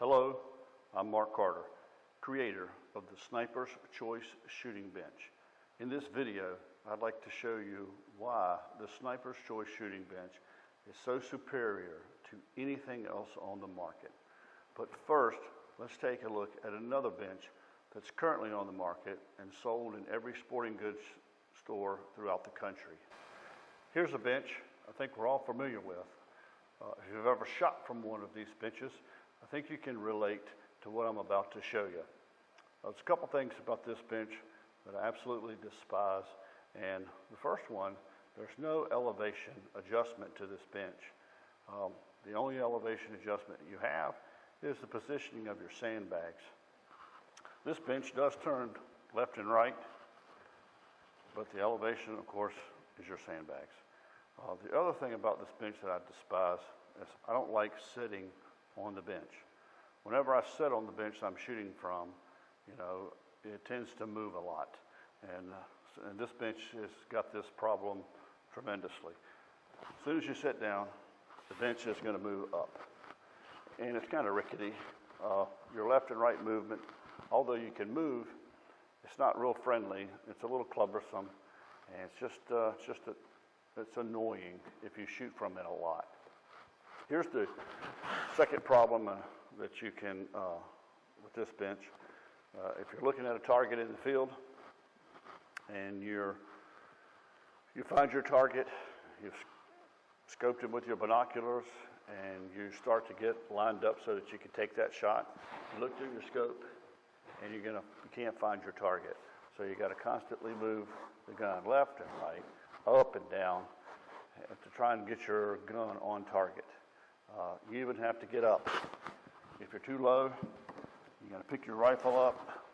Hello, I'm Mark Carter, creator of the Sniperschoice shooting bench. In this video, I'd like to show you why the Sniperschoice shooting bench is so superior to anything else on the market. But first, let's take a look at another bench that's currently on the market and sold in every sporting goods store throughout the country. Here's a bench I think we're all familiar with. If you've ever shot from one of these benches, I think you can relate to what I'm about to show you. There's a couple things about this bench that I absolutely despise, and the first one, there's no elevation adjustment to this bench. The only elevation adjustment you have is the positioning of your sandbags. This bench does turn left and right, but the elevation, of course, is your sandbags. The other thing about this bench that I despise is I don't like sitting on the bench. Whenever I sit on the bench I'm shooting from, it tends to move a lot. And this bench has got this problem tremendously. As soon as you sit down, the bench is going to move up. And it's kind of rickety. Your left and right movement, although you can move, it's not real friendly. It's a little cumbersome, and it's annoying if you shoot from it a lot. Here's the second problem that you can, with this bench. If you're looking at a target in the field and you find your target, you've scoped it with your binoculars, and you start to get lined up so that you can take that shot, you look through your scope and you can't find your target. So you got to constantly move the gun left and right, up and down, to try and get your gun on target. You even have to get up. If you're too low, you got to pick your rifle up,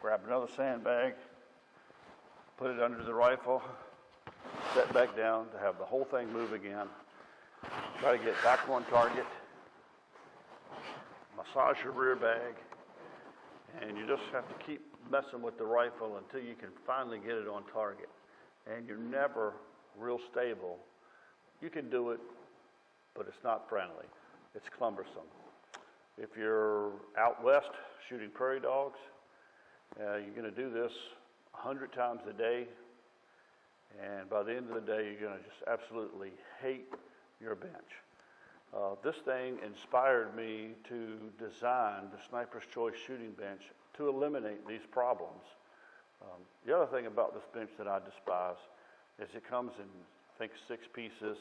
grab another sandbag, put it under the rifle, set back down to have the whole thing move again. Try to get back on target, massage your rear bag, and you just have to keep messing with the rifle until you can finally get it on target. And you're never real stable. You can do it, but it's not friendly. It's cumbersome. If you're out west shooting prairie dogs, you're going to do this 100 times a day, and by the end of the day, you're going to just absolutely hate your bench. This thing inspired me to design the Sniperschoice shooting bench to eliminate these problems. The other thing about this bench that I despise is it comes in, I think, 6 pieces.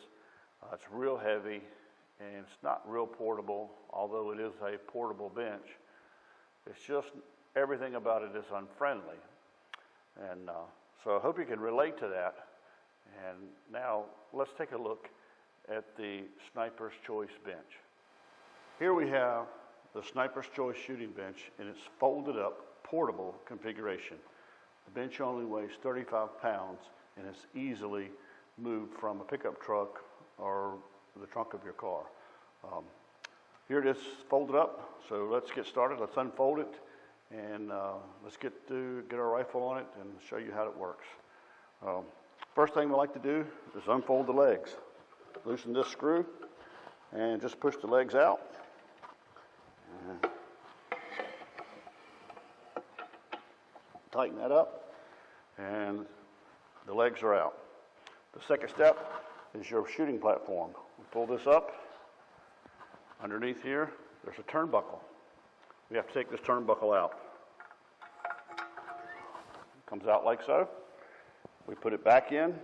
It's real heavy, and it's not real portable, although it is a portable bench. It's just everything about it is unfriendly. And so I hope you can relate to that. And now let's take a look at the Sniperschoice bench. Here we have the Sniperschoice shooting bench in its folded up, portable configuration. The bench only weighs 35 pounds and is easily moved from a pickup truck or the trunk of your car. Here it is folded up, so let's get started. Let's unfold it, and let's get our rifle on it and show you how it works. First thing we like to do is unfold the legs. Loosen this screw and just push the legs out. Tighten that up, and the legs are out. The second step is your shooting platform. We pull this up. Underneath here, there's a turnbuckle. We have to take this turnbuckle out. It comes out like so. We put it back in.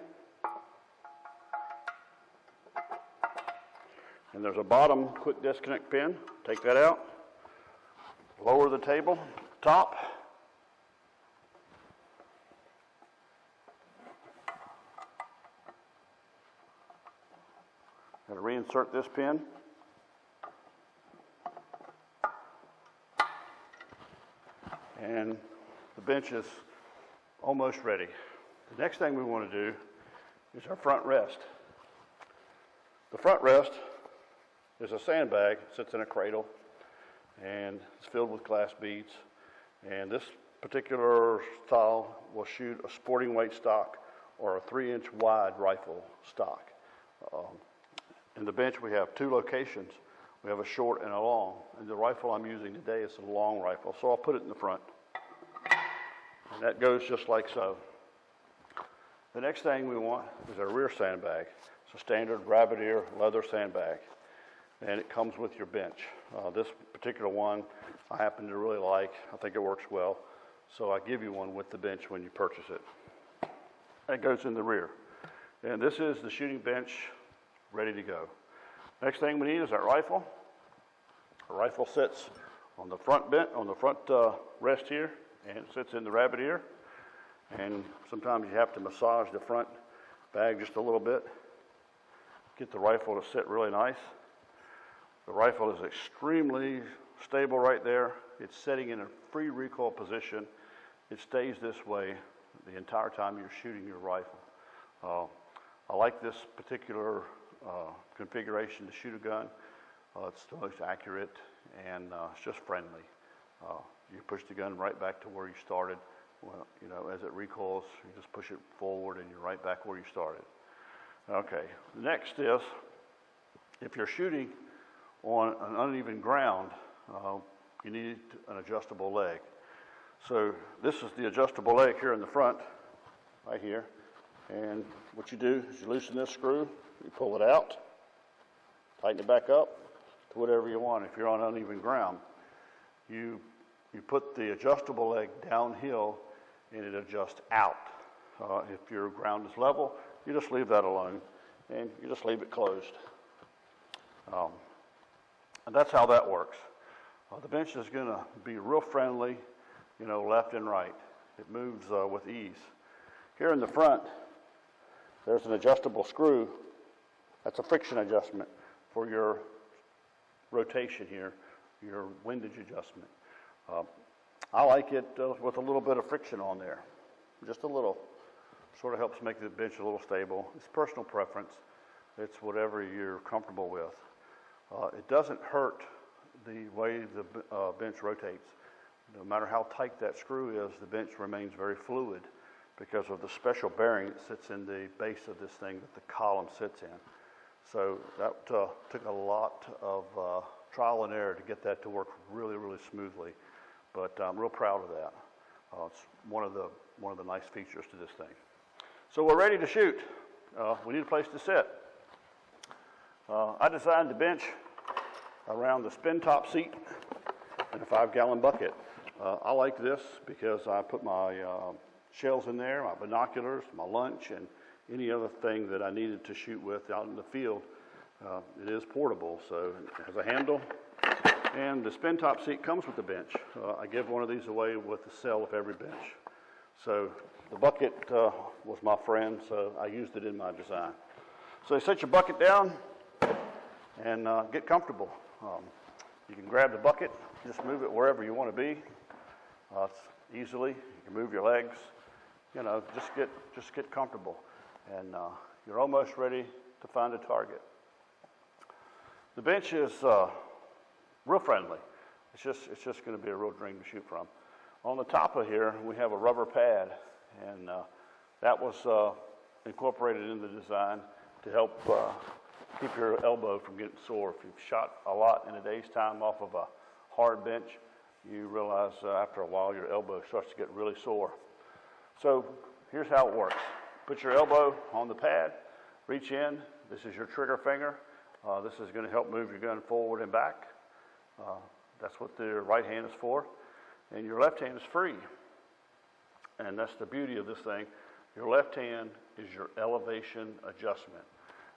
And there's a bottom quick disconnect pin. Take that out. Lower the table, top. Got to reinsert this pin. And the bench is almost ready. The next thing we want to do is our front rest. The front rest is a sandbag, sits in a cradle, and it's filled with glass beads. And this particular style will shoot a sporting weight stock or a 3-inch wide rifle stock. In the bench we have 2 locations We have a short and a long. And the rifle I'm using today is a long rifle, so I'll put it in the front. And that goes just like so. The next thing we want is our rear sandbag. It's a standard rabbit ear leather sandbag, and it comes with your bench. This particular one I happen to really like. I think it works well, so I give you one with the bench when you purchase it. That goes in the rear. And this is the shooting bench ready to go. Next thing we need is our rifle. The rifle sits on the front rest here, and it sits in the rabbit ear. And sometimes you have to massage the front bag just a little bit, get the rifle to sit really nice. The rifle is extremely stable right there. It's sitting in a free recoil position. It stays this way the entire time you're shooting your rifle. I like this particular configuration to shoot a gun. It's the most accurate, and it's just friendly. You push the gun right back to where you started. Well, you know, as it recoils, you just push it forward and you're right back where you started. Okay, next is, if you're shooting on an uneven ground, you need an adjustable leg. So this is the adjustable leg here in the front, right here. And what you do is you loosen this screw, you pull it out, tighten it back up to whatever you want. If you're on uneven ground, you put the adjustable leg downhill and it adjusts out. If your ground is level, you just leave that alone and you just leave it closed. And that's how that works. The bench is going to be real friendly, you know, left and right. It moves with ease. Here in the front, there's an adjustable screw. That's a friction adjustment for your rotation here, your windage adjustment. I like it with a little bit of friction on there, just a little. Sort of helps make the bench a little stable. It's personal preference. It's whatever you're comfortable with. It doesn't hurt the way the bench rotates. No matter how tight that screw is, the bench remains very fluid because of the special bearing that sits in the base of this thing that the column sits in. So that took a lot of trial and error to get that to work really, really smoothly. But I'm real proud of that. It's one of the nice features to this thing. So we're ready to shoot. We need a place to sit. I designed the bench around the spin top seat and a 5-gallon bucket. I like this because I put my shells in there, my binoculars, my lunch, and any other thing that I needed to shoot with out in the field. It is portable, so it has a handle. And the spin top seat comes with the bench. I give one of these away with the sale of every bench. So the bucket was my friend, so I used it in my design. So you set your bucket down and get comfortable. You can grab the bucket, just move it wherever you want to be. It's easily. You can move your legs. You know, just get comfortable, and you're almost ready to find a target. The bench is real friendly. It's just going to be a real dream to shoot from. On the top of here, we have a rubber pad, and that was incorporated in the design to help keep your elbow from getting sore. If you've shot a lot in a day's time off of a hard bench, you realize after a while your elbow starts to get really sore. So here's how it works. Put your elbow on the pad, reach in. This is your trigger finger. This is going to help move your gun forward and back. That's what the right hand is for. And your left hand is free. And that's the beauty of this thing. Your left hand is your elevation adjustment.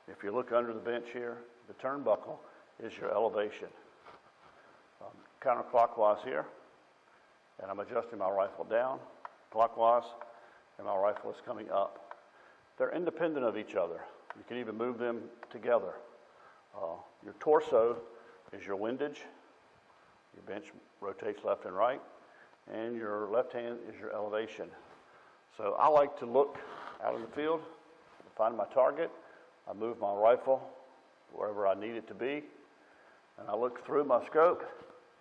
If you look under the bench here, the turnbuckle is your elevation. Counterclockwise here, and I'm adjusting my rifle down. Clockwise, and my rifle is coming up. They're independent of each other. You can even move them together. Your torso is your windage. Your bench rotates left and right, and your left hand is your elevation. So I like to look out in the field, find my target. I move my rifle wherever I need it to be, and I look through my scope,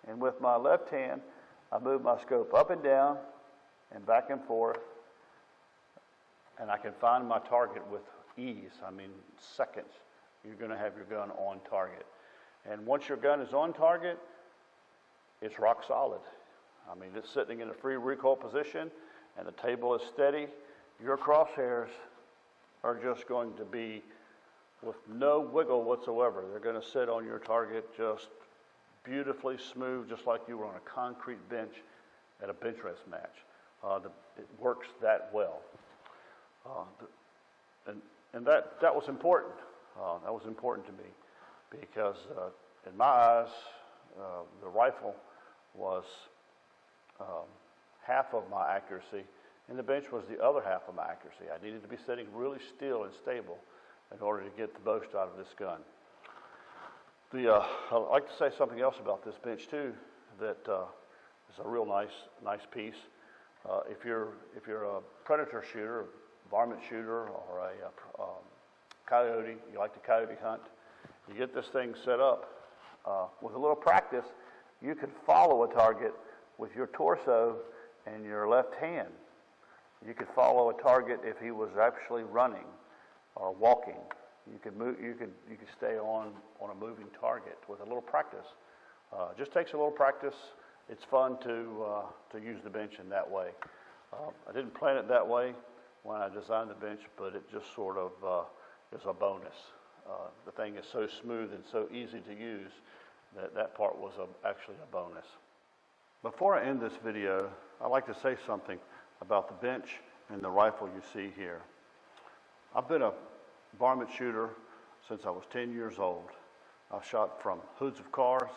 and with my left hand, I move my scope up and down and back and forth, and I can find my target with ease. I mean, seconds, you're going to have your gun on target. And once your gun is on target, it's rock solid. I mean, it's sitting in a free recoil position and the table is steady. Your crosshairs are just going to be with no wiggle whatsoever. They're going to sit on your target just beautifully smooth, just like you were on a concrete bench at a bench rest match. It works that well. And that was important. That was important to me because in my eyes, the rifle was half of my accuracy, and the bench was the other half of my accuracy. I needed to be sitting really still and stable in order to get the most out of this gun. I'd like to say something else about this bench too, that is a real nice piece. If you're a predator shooter, varmint shooter, or a coyote, you like to coyote hunt, you get this thing set up. With a little practice, you can follow a target with your torso and your left hand. You could follow a target if he was actually running or walking. You could move. You could stay on a moving target with a little practice. Just takes a little practice. It's fun to use the bench in that way. I didn't plan it that way when I designed the bench, but it just sort of is a bonus. The thing is so smooth and so easy to use that part was actually a bonus. Before I end this video, I'd like to say something about the bench and the rifle you see here. I've been a varmint shooter since I was 10 years old. I've shot from hoods of cars,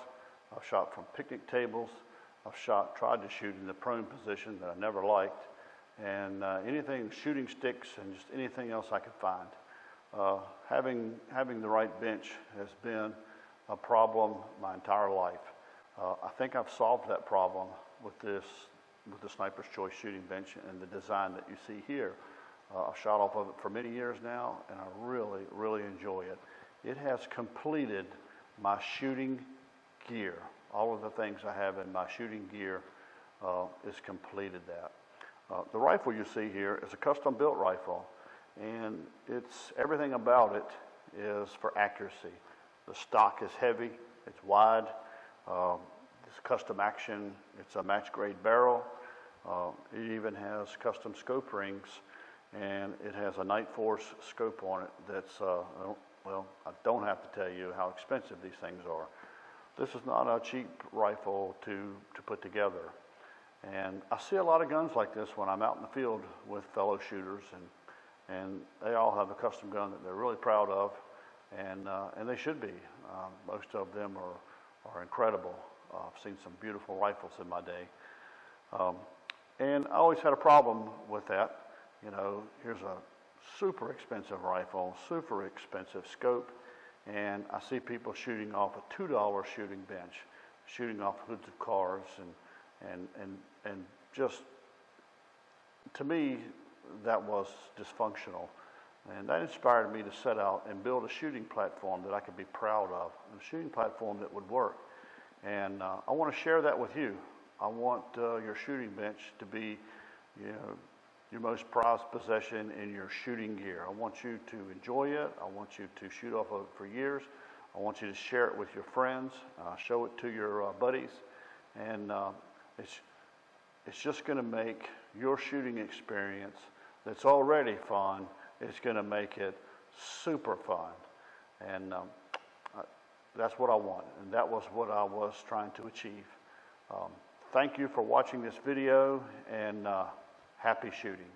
I've shot from picnic tables, I've tried to shoot in the prone position that I never liked, and anything, shooting sticks and just anything else I could find. Having the right bench has been a problem my entire life. I think I've solved that problem with the Sniperschoice shooting bench and the design that you see here. I've shot off of it for many years now, and I really enjoy it. It has completed my shooting gear. All of the things I have in my shooting gear is completed that. The rifle you see here is a custom-built rifle, and everything about it is for accuracy. The stock is heavy, it's wide, it's custom action, it's a match-grade barrel. It even has custom scope rings, and it has a Night Force scope on it that's, well, I don't have to tell you how expensive these things are. This is not a cheap rifle to put together. And I see a lot of guns like this when I'm out in the field with fellow shooters, and they all have a custom gun that they're really proud of, and they should be. Most of them are incredible. I've seen some beautiful rifles in my day. And I always had a problem with that. You know, here's a super expensive rifle, super expensive scope, and I see people shooting off a $2 shooting bench, shooting off hoods of cars, and just, to me, that was dysfunctional. And that inspired me to set out and build a shooting platform that I could be proud of, a shooting platform that would work. And I want to share that with you. I want your shooting bench to be, you know, your most prized possession in your shooting gear. I want you to enjoy it. I want you to shoot off of it for years. I want you to share it with your friends, show it to your buddies, and it's just going to make your shooting experience that's already fun, it's going to make it super fun. And that's what I want, and that was what I was trying to achieve. Thank you for watching this video, and happy shooting.